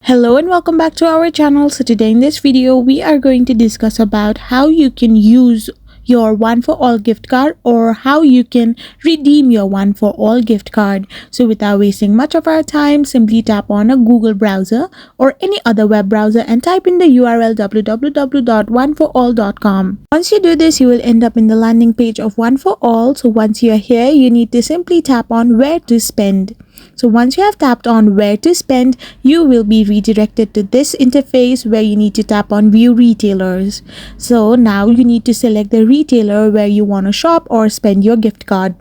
Hello and welcome back to our channel. So today in this video we are going to discuss about how you can use your one for all gift card or how you can redeem your one for all gift card. So without wasting much of our time, simply tap on a Google browser or any other web browser and type in the URL www.one4all.com. Once you do this, you will end up in the landing page of one for all. So once you're here, you need to simply tap on where to spend. So once you have tapped on where to spend, you will be redirected to this interface where you need to tap on view retailers. So now you need to select the retailer where you want to shop or spend your gift card.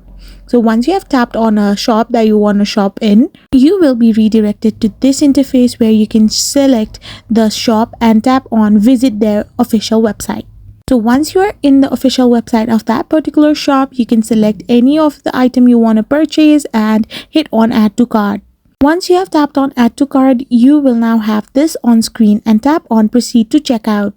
So once you have tapped on a shop that you want to shop in, you will be redirected to this interface where you can select the shop and tap on visit their official website. So once you are in the official website of that particular shop, you can select any of the item you want to purchase and hit on add to cart. Once you have tapped on add to cart, you will now have this on screen and tap on proceed to checkout.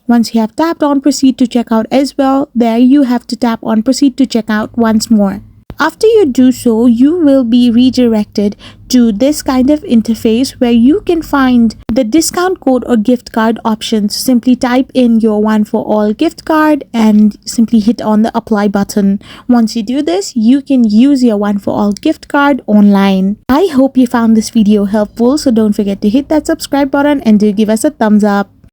Once you have tapped on proceed to checkout as well, there you have to tap on proceed to checkout once more. After you do so, you will be redirected to this kind of interface where you can find the discount code or gift card options. Simply type in your one for all gift card and simply hit on the apply button. Once you do this, you can use your one for all gift card online. I hope you found this video helpful, so don't forget to hit that subscribe button and do give us a thumbs up.